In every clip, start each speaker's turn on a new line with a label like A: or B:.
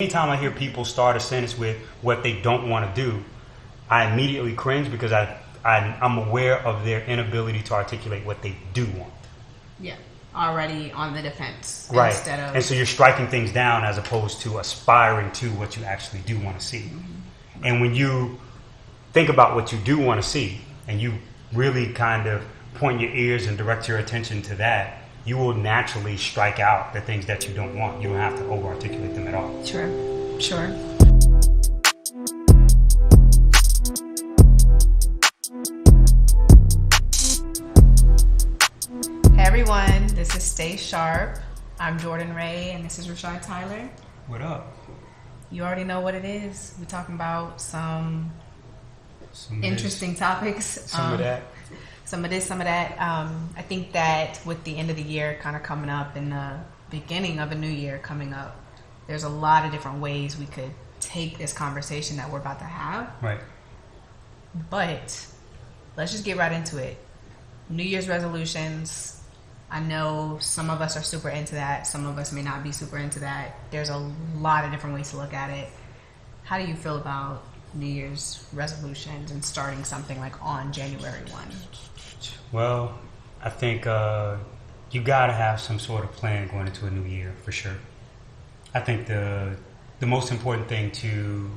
A: Anytime I hear people start a sentence with what they don't want to do, I immediately cringe because I'm aware of their inability to articulate what they do want.
B: Yeah, already on the defense.
A: Right.
B: Instead of...
A: And so you're striking things down as opposed to aspiring to what you actually do want to see. Mm-hmm. And when you think about what you do want to see and you really kind of point your ears and direct your attention to that, you will naturally strike out the things that you don't want. You don't have to over-articulate them at all.
B: Sure. Hey everyone, this is Stay Sharp. I'm Jordan Ray and this is Rashad Tyler.
A: What up?
B: You already know what it is. We're talking about some interesting topics.
A: Some of that.
B: Some of this, some of that. I think that with the end of the year kind of coming up and the beginning of a new year coming up, there's a lot of different ways we could take this conversation that we're about to have.
A: Right.
B: But let's just get right into it. New Year's resolutions. I know some of us are super into that. Some of us may not be super into that. There's a lot of different ways to look at it. How do you feel about New Year's resolutions and starting something like on January 1?
A: Well, I think you gotta have some sort of plan going into a new year for sure. I think the most important thing to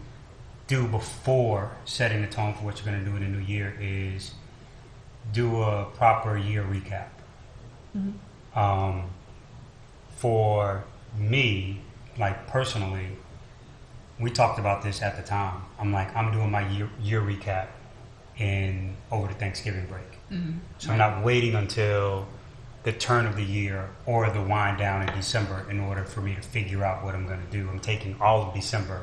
A: do before setting the tone for what you're gonna do in the new year is do a proper year recap. Mm-hmm. For me, like personally, we talked about this at the time. I'm doing my year recap over the Thanksgiving break. Mm-hmm. So I'm not waiting until the turn of the year or the wind down in December in order for me to figure out what I'm going to do. I'm taking all of December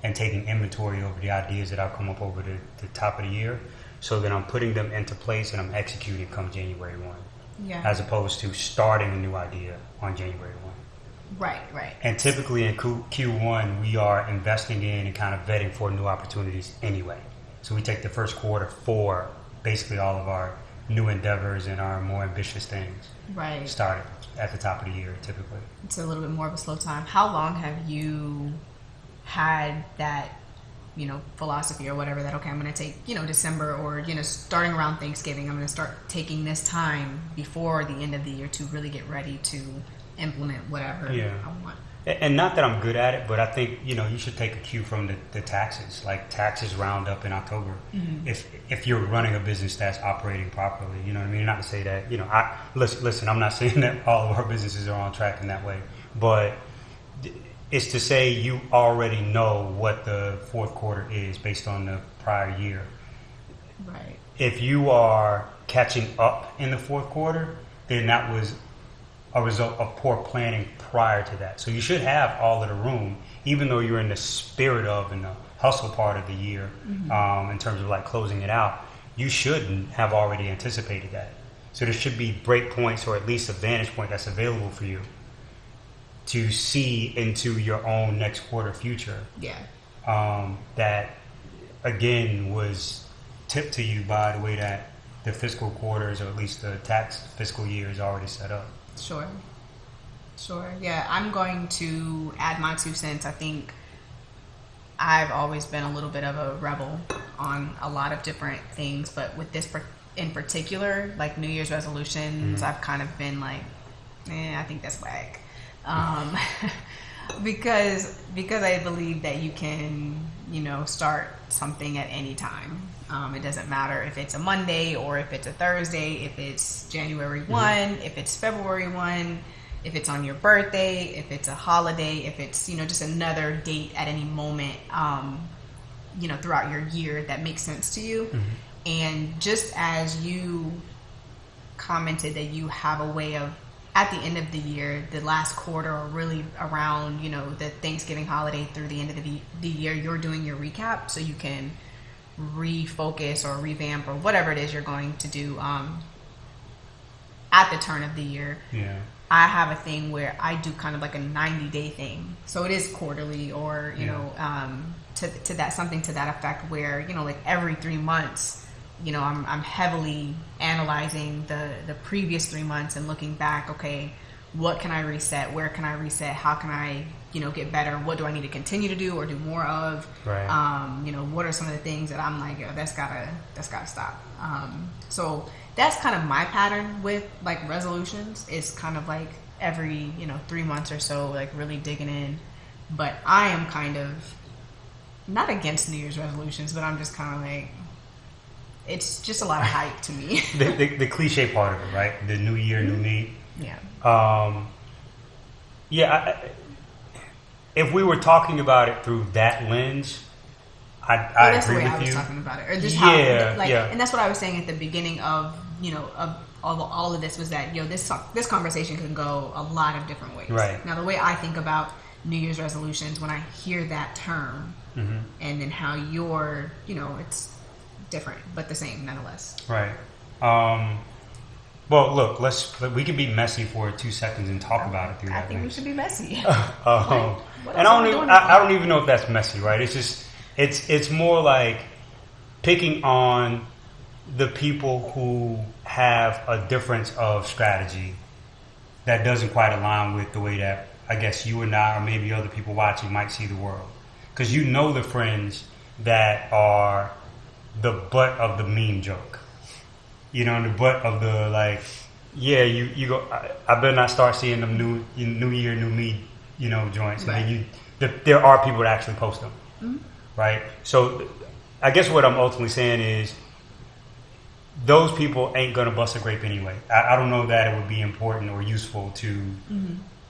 A: and taking inventory over the ideas that I've come up over the top of the year, so that I'm putting them into place and I'm executing come January 1. Yeah. As opposed to starting a new idea on January 1.
B: Right.
A: And typically in Q1, we are investing in and kind of vetting for new opportunities anyway. So we take the first quarter for basically all of our new endeavors and our more ambitious things.
B: Right.
A: Started at the top of the year, typically.
B: It's a little bit more of a slow time. How long have you had that, philosophy or whatever that, okay, I'm going to take, December or, starting around Thanksgiving, I'm going to start taking this time before the end of the year to really get ready to implement whatever I want.
A: And not that I'm good at it, but I think, you should take a cue from the taxes. Like taxes round up in October. Mm-hmm. If you're running a business that's operating properly, you know what I mean? Not to say that, listen, I'm not saying that all of our businesses are on track in that way, but it's to say you already know what the fourth quarter is based on the prior year.
B: Right.
A: If you are catching up in the fourth quarter, then that was a result of poor planning prior to that. So you should have all of the room, even though you're in the spirit of and the hustle part of the year, mm-hmm. In terms of like closing it out, you shouldn't have already anticipated that. So there should be break points or at least a vantage point that's available for you to see into your own next quarter future.
B: Yeah.
A: That again was tipped to you by the way that the fiscal quarters, or at least the tax fiscal year, is already set up.
B: Sure. Yeah, I'm going to add my 2 cents. I think I've always been a little bit of a rebel on a lot of different things, but with this in particular, like New Year's resolutions, mm-hmm. I've kind of been like, I think that's whack. Because I believe that you can, start something at any time. It doesn't matter if it's a Monday or if it's a Thursday, if it's January 1, mm-hmm. if it's February 1, if it's on your birthday, if it's a holiday, if it's, just another date at any moment, throughout your year that makes sense to you. Mm-hmm. And just as you commented that you have a way of, at the end of the year, the last quarter, or really around, the Thanksgiving holiday through the end of the year, you're doing your recap so you can refocus or revamp or whatever it is you're going to do at the turn of the year.
A: Yeah.
B: I have a thing where I do kind of like a 90-day thing. So it is quarterly or, to that, something to that effect where, like every 3 months, I'm heavily analyzing the previous 3 months and looking back, okay, what can I reset? Where can I reset? How can I, get better? What do I need to continue to do or do more of?
A: Right.
B: What are some of the things that I'm like, that's gotta stop. So that's kind of my pattern with like resolutions. It's kind of like every, 3 months or so, like really digging in. But I am kind of not against New Year's resolutions, but I'm just kind of like, it's just a lot of hype to me.
A: the cliche part of it, right? The new year, new me.
B: Yeah.
A: If we were talking about it through that lens, I
B: that's
A: agree
B: the way
A: with
B: I was
A: you.
B: talking about it, or just and that's what I was saying at the beginning of of all of this was that this conversation can go a lot of different ways.
A: Right.
B: Now, the way I think about New Year's resolutions when I hear that term, and then how you're it's different but the same nonetheless.
A: Right. Well, look, we can be messy for 2 seconds and talk about it through that.
B: I think we should be messy.
A: And I don't even know if that's messy, right? It's just it's more like picking on the people who have a difference of strategy that doesn't quite align with the way that I guess you and I, or maybe other people watching, might see the world. Because the friends that are the butt of the meme joke. The butt of the like, you go. I better not start seeing them new year, new me, joints.
B: Right.
A: And then there are people that actually post them, right? So, I guess what I'm ultimately saying is, those people ain't gonna bust a grape anyway. I don't know that it would be important or useful to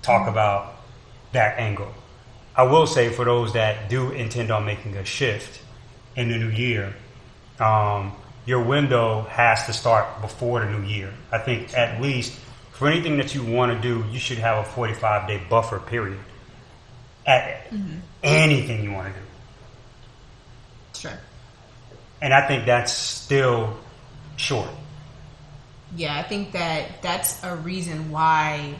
A: talk about that angle. I will say for those that do intend on making a shift in the new year. Your window has to start before the new year. I think at least for anything that you want to do, you should have a 45-day buffer period at anything you want to do.
B: Sure.
A: And I think that's still short.
B: Yeah, I think that's a reason why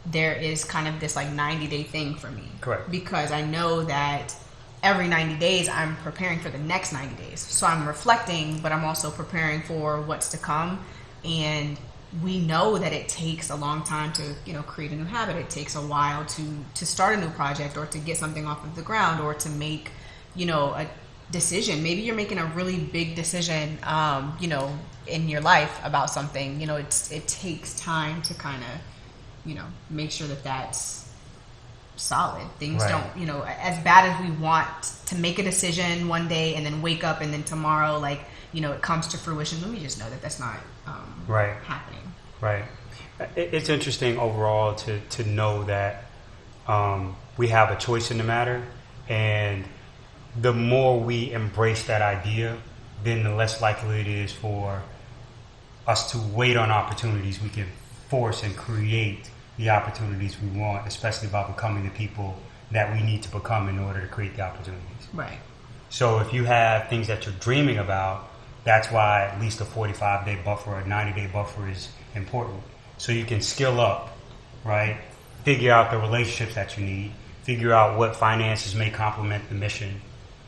B: there is kind of this like 90-day thing for me.
A: Correct.
B: Because I know that every 90 days, I'm preparing for the next 90 days. So I'm reflecting, but I'm also preparing for what's to come. And we know that it takes a long time to, create a new habit. It takes a while to start a new project or to get something off of the ground or to make, a decision. Maybe you're making a really big decision, in your life about something. It takes time to kind of, make sure that that's solid. Things don't, as bad as we want to make a decision one day and then wake up and then tomorrow, like, it comes to fruition. Let me just know that that's not happening.
A: Right. It's interesting overall to know that we have a choice in the matter, and the more we embrace that idea, then the less likely it is for us to wait on opportunities. We can force and create the opportunities we want, especially by becoming the people that we need to become in order to create the opportunities.
B: Right.
A: So if you have things that you're dreaming about, that's why at least a 45-day buffer or a 90-day buffer is important. So you can skill up, right? Figure out the relationships that you need. Figure out what finances may complement the mission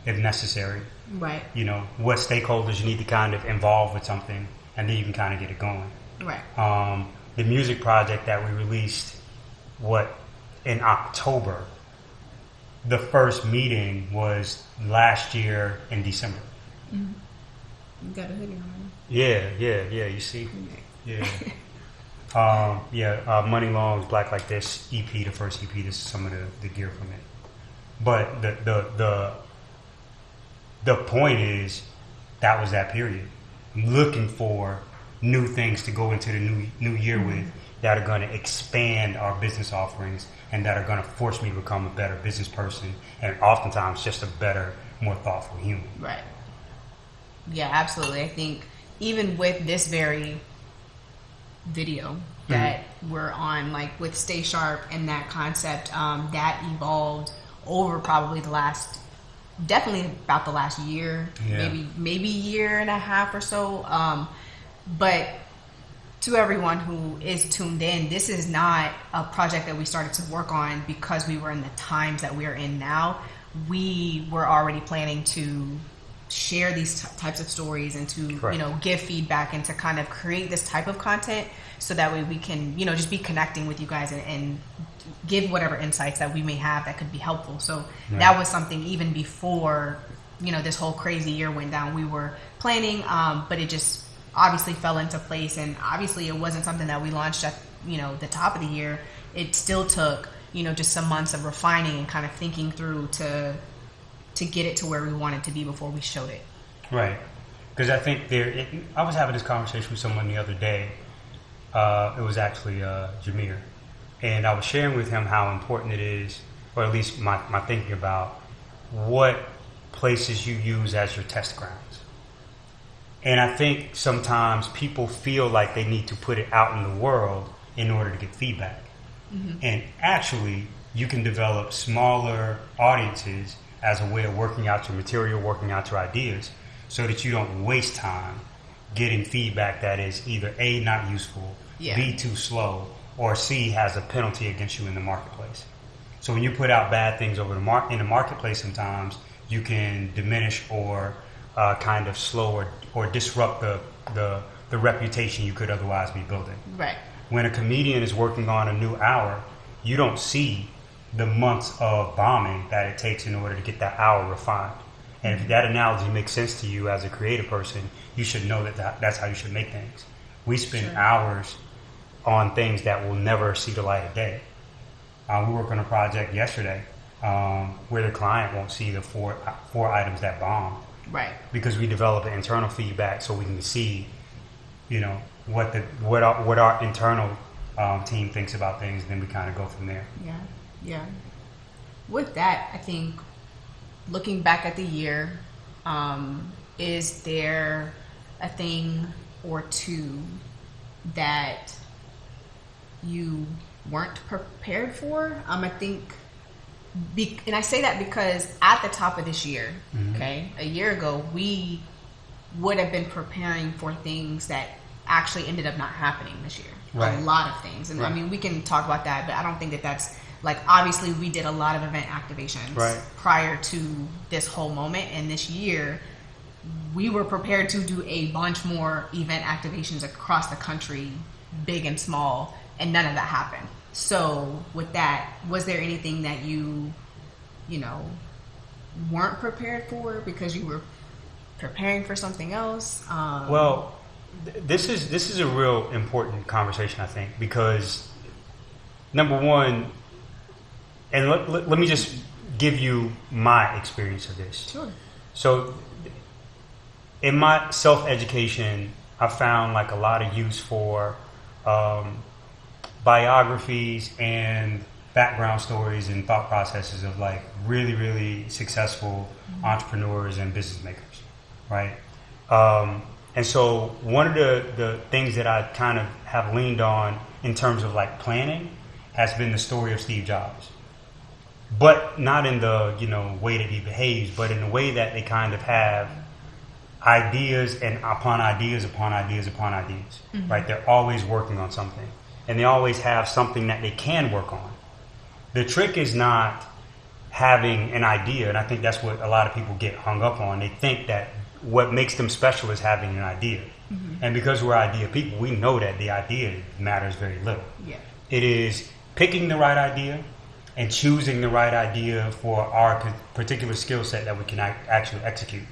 A: if necessary.
B: Right.
A: What stakeholders you need to kind of involve with something, and then you can kind of get it going.
B: Right.
A: The music project that we released, in October, the first meeting was last year in December.
B: Mm-hmm. You got a hoodie on.
A: Yeah, you see? Yeah. Money Long's Black Like This EP, the first EP, this is some of the gear from it. But the point is, that was that period. I'm looking for new things to go into the new year with that are going to expand our business offerings and that are going to force me to become a better business person and oftentimes just a better, more thoughtful human.
B: Right. Yeah, absolutely. I think even with this very video that we're on, like with Stay Sharp and that concept, that evolved over probably definitely about the last year, maybe year and a half or so. But to everyone who is tuned in, this is not a project that we started to work on because we were in the times that we are in now. We were already planning to share these types of stories and to
A: Correct.
B: give feedback and to kind of create this type of content, so that way we can just be connecting with you guys and give whatever insights that we may have that could be helpful. So that was something even before this whole crazy year went down, we were planning, but it just obviously fell into place, and obviously it wasn't something that we launched at the top of the year. It still took just some months of refining and kind of thinking through to get it to where we wanted to be before we showed it.
A: Right. Because I think I was having this conversation with someone the other day. It was actually Jameer. And I was sharing with him how important it is, or at least my thinking about what places you use as your test grounds. And I think sometimes people feel like they need to put it out in the world in order to get feedback. Mm-hmm. And actually, you can develop smaller audiences as a way of working out your material, working out your ideas, so that you don't waste time getting feedback that is either A, not useful, B, too slow, or C, has a penalty against you in the marketplace. So when you put out bad things over in the marketplace, sometimes you can diminish or kind of slow or disrupt the reputation you could otherwise be building.
B: Right.
A: When a comedian is working on a new hour, you don't see the months of bombing that it takes in order to get that hour refined. And if that analogy makes sense to you as a creative person, you should know that's how you should make things. We spend hours on things that will never see the light of day. We worked on a project yesterday where the client won't see the four items that bombed.
B: Right.
A: Because we develop an internal feedback so we can see, what our internal team thinks about things, and then we kind of go from there.
B: Yeah. With that, I think looking back at the year, is there a thing or two that you weren't prepared for? I think, and I say that because at the top of this year, okay, a year ago, we would have been preparing for things that actually ended up not happening this year.
A: Right.
B: A lot of things. And I mean, we can talk about that, but I don't think that that's, obviously we did a lot of event activations prior to this whole moment. And this year, we were prepared to do a bunch more event activations across the country, big and small, and none of that happened. So with that, was there anything that you weren't prepared for because you were preparing for something else?
A: This is a real important conversation, I think, because number one, and let me just give you my experience of this.
B: Sure.
A: So in my self-education, I found a lot of use for biographies and background stories and thought processes of really, really successful entrepreneurs and business makers, right? And so one of the things that I kind of have leaned on in terms of planning has been the story of Steve Jobs. But not in the, way that he behaves, but in the way that they kind of have ideas and upon ideas upon ideas upon ideas, right? They're always working on something, and they always have something that they can work on. The trick is not having an idea, and I think that's what a lot of people get hung up on. They think that what makes them special is having an idea. And because we're idea people, we know that the idea matters very little.
B: Yeah.
A: It is picking the right idea and choosing the right idea for our particular skill set that we can actually execute.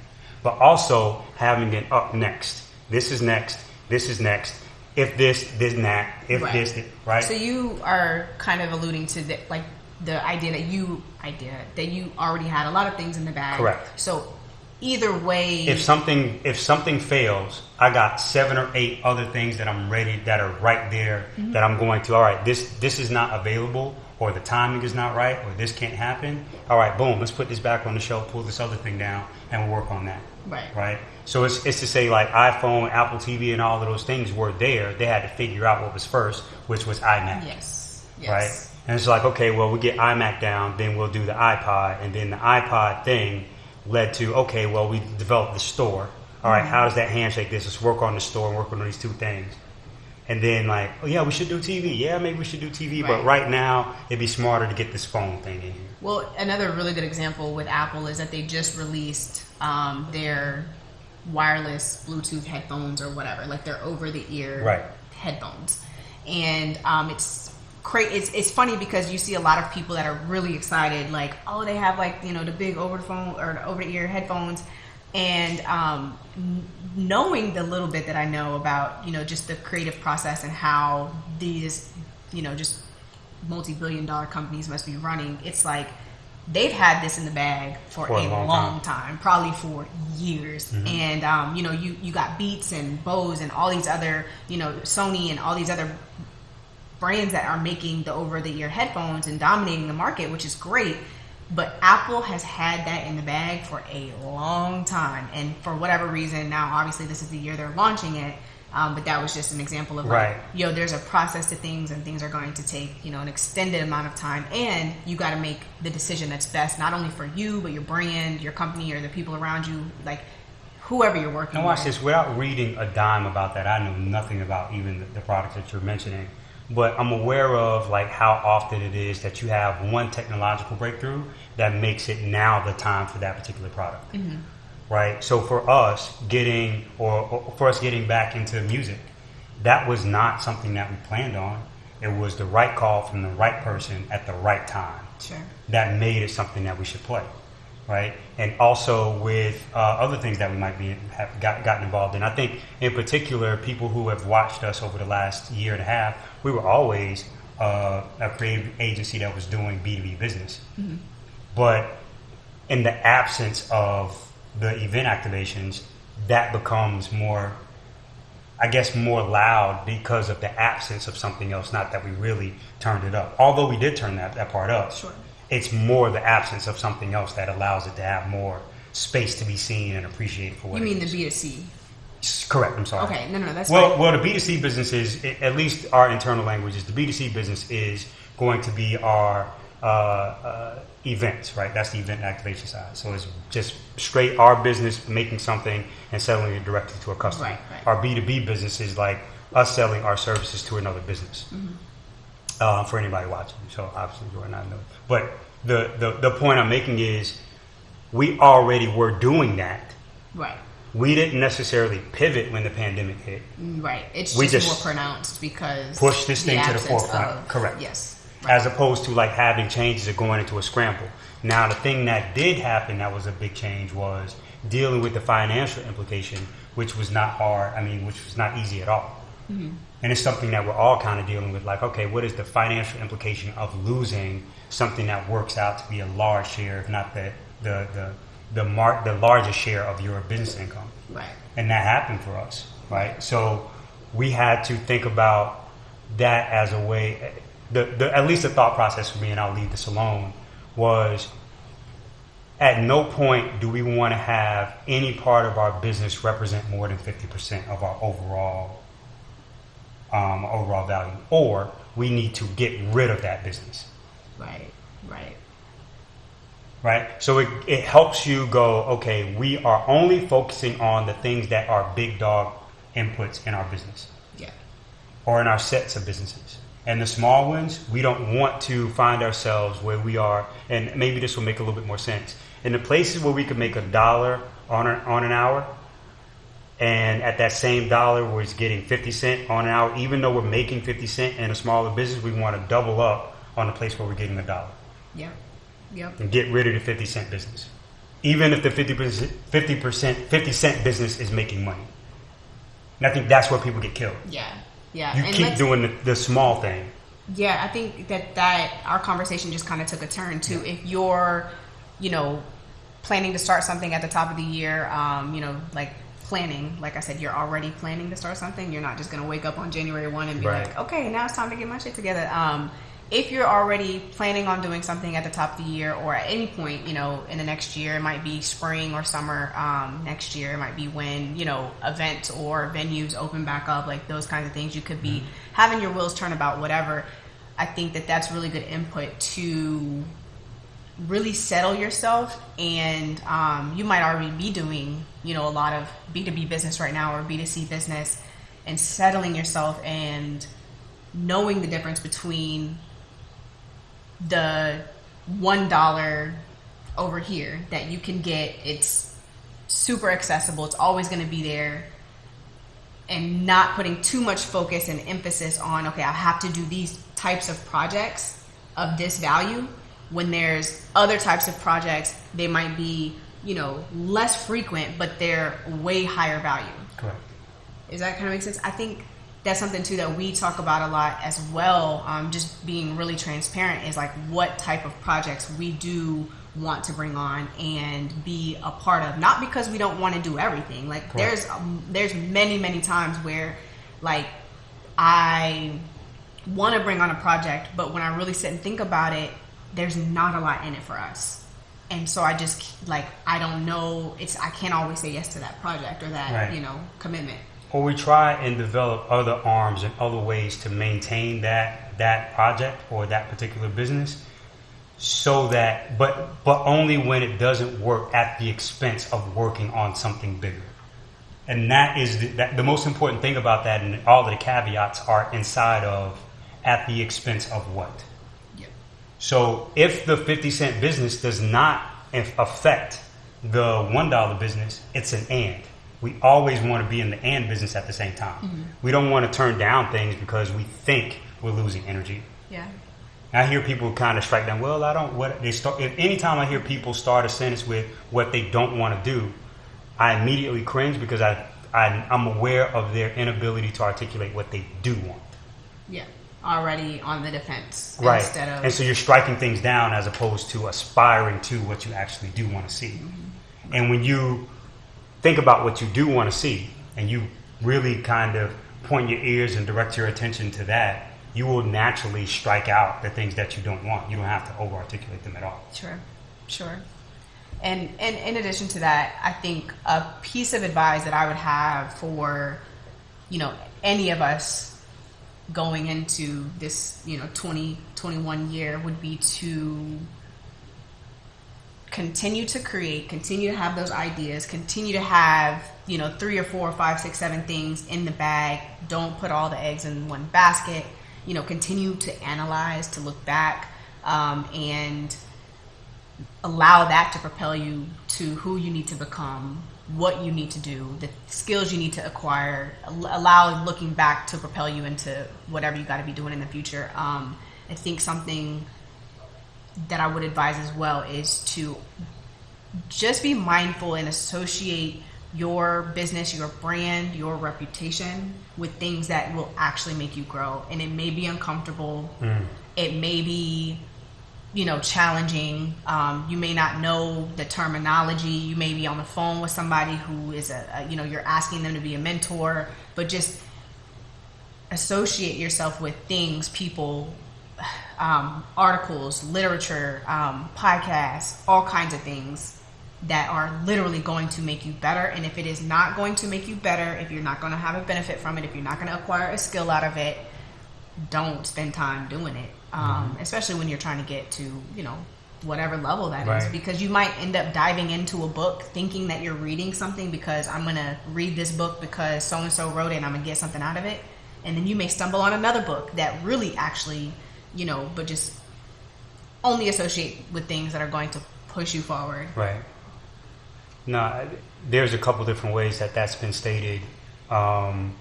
A: But also having an up next. This is next. This is next. If this, then that. If this, right?
B: So you are kind of alluding to the idea that you already had a lot of things in the bag.
A: Correct.
B: So either way,
A: if something fails, I got 7 or 8 other things that I'm ready, that are right there, that I'm going to, all right, this is not available, or the timing is not right, or this can't happen. All right, boom, let's put this back on the shelf, pull this other thing down, and we'll work on that. Right. So it's to say iPhone, Apple TV, and all of those things were there. They had to figure out what was first, which was iMac.
B: Yes.
A: Right. And it's okay, well, we get iMac down, then we'll do the iPod, and then the iPod thing led to, okay, well, we developed the store. All right, how does that handshake this? Let's work on the store and work on these two things. And then like, oh yeah, we should do TV. Yeah, maybe we should do TV.
B: Right.
A: But right now, it'd be smarter to get this phone thing in here.
B: Well, another really good example with Apple is that they just released their wireless Bluetooth headphones or whatever, like their over-the-ear
A: Right.
B: headphones. And it's funny because you see a lot of people that are really excited, like, oh, they have like, the big over-the-ear headphones. And knowing the little bit that I know about, just the creative process and how these, just multi-billion-dollar companies must be running, it's like they've had this in the bag for a long time, probably for years. Mm-hmm. And you got Beats and Bose and all these other, Sony and all these other brands that are making the over-the-ear headphones and dominating the market, which is great. But Apple has had that in the bag for a long time, and for whatever reason, now obviously this is the year they're launching it. But that was just an example of like, there's a process to things, and things are going to take, an extended amount of time, and you got to make the decision that's best, not only for you, but your brand, your company, or the people around you, like whoever you're working with.
A: Now watch this, without reading a dime about that, I know nothing about even the product that you're mentioning, but I'm aware of like how often it is that you have one technological breakthrough that makes it now the time for that particular product. Mm-hmm. Right. So for us getting back into music, that was not something that we planned on. It was the right call from the right person at the right time.
B: Sure.
A: That made it something that we should play. Right. And also with other things that we might have gotten involved in. I think in particular, people who have watched us over the last year and a half, we were always a creative agency that was doing B2B business. Mm-hmm. But in the absence of the event activations, that becomes more loud because of the absence of something else, not that we really turned it up. Although we did turn that part up.
B: Sure.
A: It's more the absence of something else that allows it to have more space to be seen and appreciated for what it is.
B: You mean the B2C?
A: Correct, I'm sorry.
B: Okay, no, that's
A: fine. Well, the B2C business is, at least our internal language is, the B2C business is going to be our events, right? That's the event activation side. So it's just straight our business making something and selling it directly to a customer.
B: Right.
A: Our B2B business is like us selling our services to another business. Mm-hmm. For anybody watching. So obviously you're not knowing. But the point I'm making is we already were doing that.
B: Right.
A: We didn't necessarily pivot when the pandemic hit.
B: Right. It's just more pronounced because
A: push this thing to the forefront. Correct.
B: Yes.
A: As opposed to like having changes or going into a scramble. Now, the thing that did happen that was a big change was dealing with the financial implication, which was not hard. Which was not easy at all. Mm-hmm. And it's something that we're all kind of dealing with. Like, okay, what is the financial implication of losing something that works out to be a large share, if not the largest share of your business income?
B: Right.
A: And that happened for us, right? So we had to think about that as a way. At least the thought process for me, and I'll leave this alone, was at no point do we want to have any part of our business represent more than 50% of our overall value, or we need to get rid of that business. Right. So it helps you go, okay, we are only focusing on the things that are big dog inputs in our business.
B: Yeah.
A: Or in our sets of businesses. And the small ones, we don't want to find ourselves where we are, and maybe this will make a little bit more sense. In the places where we could make $1 on an hour, and at that same dollar we're getting 50 cents on an hour, even though we're making 50 cents in a smaller business, we want to double up on the place where we're getting $1.
B: Yeah. Yep.
A: And get rid of the 50 cent business. Even if the 50 cent business is making money. And I think that's where people get killed.
B: Yeah.
A: You keep doing the small thing.
B: Yeah, I think that our conversation just kind of took a turn too. Yeah. If you're, planning to start something at the top of the year, like planning, like I said, you're already planning to start something. You're not just going to wake up on January 1 and be like, okay, now it's time to get my shit together. If you're already planning on doing something at the top of the year or at any point, in the next year, it might be spring or summer next year. It might be when, events or venues open back up, like those kinds of things. You could be having your wheels turn about, whatever. I think that's really good input to really settle yourself. And you might already be doing, a lot of B2B business right now or B2C business. and settling yourself and knowing the difference between the $1 over here that you can get. It's super accessible. It's always going to be there. And not putting too much focus and emphasis on, okay, I have to do these types of projects of this value, when there's other types of projects, they might be, less frequent, but they're way higher value.
A: Correct.
B: Does that kind of make sense? I think that's something too that we talk about a lot as well. Just being really transparent is like what type of projects we do want to bring on and be a part of. Not because we don't want to do everything. Like
A: Correct.
B: there's many times where like I want to bring on a project, but when I really sit and think about it, there's not a lot in it for us. And so I just I don't know. I can't always say yes to that project or that,
A: Right.
B: Commitment.
A: Or we try and develop other arms and other ways to maintain that project or that particular business, so that but only when it doesn't work at the expense of working on something bigger. And that is the most important thing about that, and all of the caveats are inside of at the expense of what.
B: Yep.
A: So if the 50-cent business does not affect the $1 business, it's an and. We always want to be in the and business at the same time.
B: Mm-hmm.
A: We don't want to turn down things because we think we're losing energy.
B: Yeah.
A: I hear people kind of strike down. Well, I don't. What they start. Anytime I hear people start a sentence with what they don't want to do, I immediately cringe because I'm aware of their inability to articulate what they do want.
B: Yeah. Already on the defense.
A: Right.
B: Instead of.
A: And so you're striking things down as opposed to aspiring to what you actually do want to see.
B: Mm-hmm.
A: And when you think about what you do want to see, and you really kind of point your ears and direct your attention to that, you will naturally strike out the things that you don't want. You don't have to over-articulate them at all.
B: Sure. And in addition to that, I think a piece of advice that I would have for, any of us going into this, 2021 year would be to continue to create, continue to have those ideas, continue to have, 3 or 4 or 5, 6, 7 things in the bag. Don't put all the eggs in one basket. Continue to analyze, to look back, and allow that to propel you to who you need to become, what you need to do, the skills you need to acquire. Allow looking back to propel you into whatever you got to be doing in the future. I think something that I would advise as well is to just be mindful and associate your business, your brand, your reputation with things that will actually make you grow. And it may be uncomfortable. It may be, challenging. You may not know the terminology. You may be on the phone with somebody who is you're asking them to be a mentor, but just associate yourself with things, people, articles, literature, podcasts, all kinds of things that are literally going to make you better. And if it is not going to make you better, if you're not going to have a benefit from it, if you're not going to acquire a skill out of it, don't spend time doing it. Especially when you're trying to get to, whatever level that is, because you might end up diving into a book thinking that you're reading something because I'm going to read this book because so-and-so wrote it and I'm going to get something out of it. And then you may stumble on another book that really actually, but just only associate with things that are going to push you forward.
A: Right. No, there's a couple different ways that's been stated. There's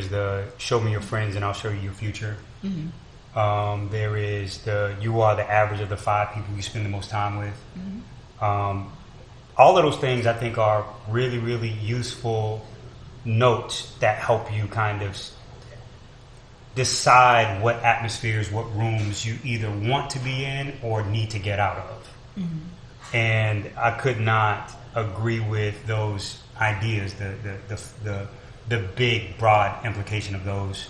A: the show me your friends and I'll show you your future.
B: Mm-hmm.
A: There is you are the average of the 5 people you spend the most time with.
B: Mm-hmm.
A: All of those things I think are really, really useful notes that help you kind of decide what atmospheres, what rooms you either want to be in or need to get out of. Mm-hmm. And I could not agree with those ideas, the big, broad implication of those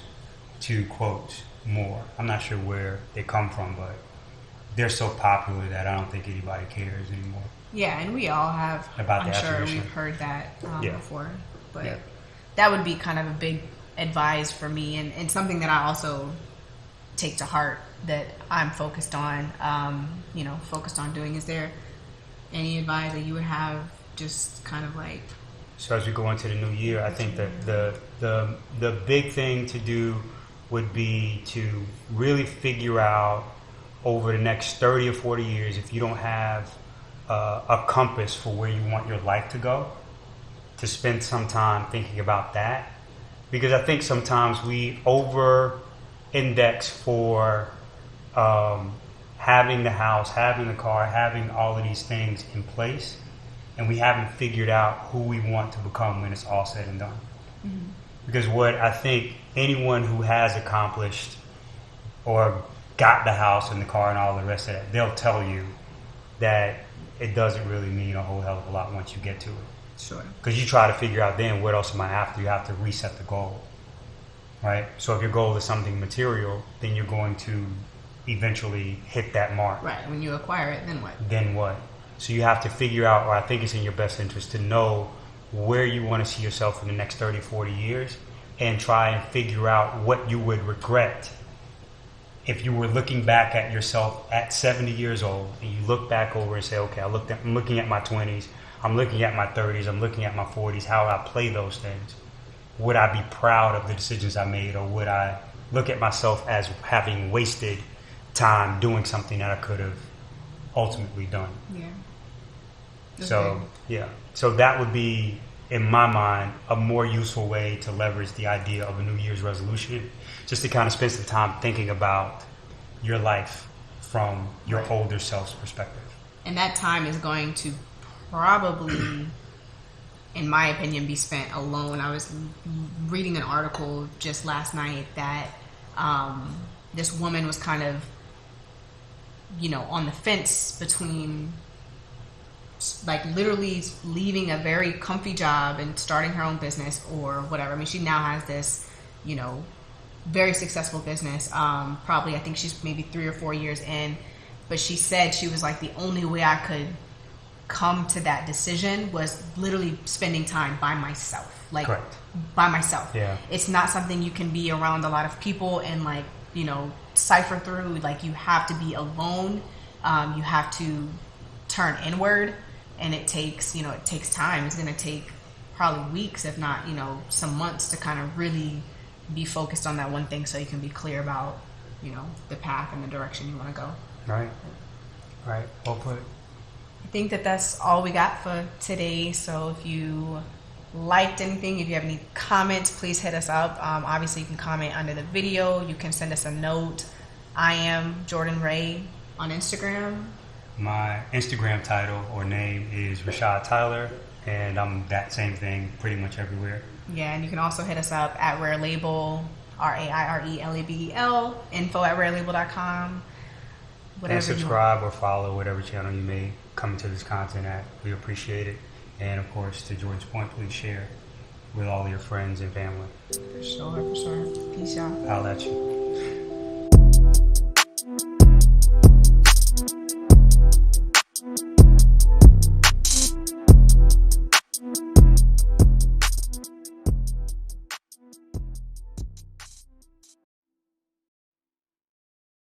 A: 2 quotes more. I'm not sure where they come from, but they're so popular that I don't think anybody cares anymore.
B: Yeah, and we all have,
A: About
B: I'm
A: the
B: sure
A: attribution.
B: we've heard that before. But
A: Yeah.
B: that would be kind of a big advice for me, and something that I also take to heart that I'm focused on, doing. Is there any advice that you would have, just kind of like
A: So as we go into the new year, I think that the big thing to do would be to really figure out over the next 30 or 40 years, if you don't have a compass for where you want your life to go, to spend some time thinking about that. Because I think sometimes we over-index for having the house, having the car, having all of these things in place, and we haven't figured out who we want to become when it's all said and done. Mm-hmm. Because what I think anyone who has accomplished or got the house and the car and all the rest of that, they'll tell you that it doesn't really mean a whole hell of a lot once you get to it.
B: Sure.
A: Because you try to figure out then what else am I after. You have to reset the goal, right? So if your goal is something material, then you're going to eventually hit that mark.
B: Right. When you acquire it, then what?
A: Then what? So you have to figure out, or I think it's in your best interest to know where you want to see yourself in the next 30, 40 years, and try and figure out what you would regret if you were looking back at yourself at 70 years old and you look back over and say, okay, I'm looking at my 20s, I'm looking at my 30s, I'm looking at my 40s, how I play those things. Would I be proud of the decisions I made, or would I look at myself as having wasted time doing something that I could have ultimately done?
B: Yeah. Okay.
A: So that would be, in my mind, a more useful way to leverage the idea of a New Year's resolution, just to kind of spend some time thinking about your life from your older self's perspective.
B: And that time is going to probably, in my opinion, be spent alone. I was reading an article just last night that this woman was kind of, on the fence between like literally leaving a very comfy job and starting her own business or whatever. I mean, she now has this, very successful business. Probably, I think she's maybe 3 or 4 years in, but she said she was like, the only way I could come to that decision was literally spending time by myself. Like,
A: correct.
B: By myself.
A: Yeah.
B: It's not something you can be around a lot of people and cipher through. Like, you have to be alone. You have to turn inward, and it takes time. It's going to take probably weeks, if not, some months to kind of really be focused on that one thing so you can be clear about, the path and the direction you want to go.
A: Right. Well put.
B: I think that's all we got for today. So if you liked anything, if you have any comments, please hit us up. Obviously, you can comment under the video. You can send us a note. I am Jordan Ray on Instagram.
A: My Instagram title or name is Rashad Tyler, and I'm that same thing pretty much everywhere.
B: Yeah, and you can also hit us up at RAIRE LABEL, RAIRELABEL, info@rairelabel.com.
A: And subscribe or follow whatever channel you may come into this content at. We appreciate it. And of course, to Jordan's point, please share with all your friends and family.
B: For sure. Peace, y'all.
A: I'll let you.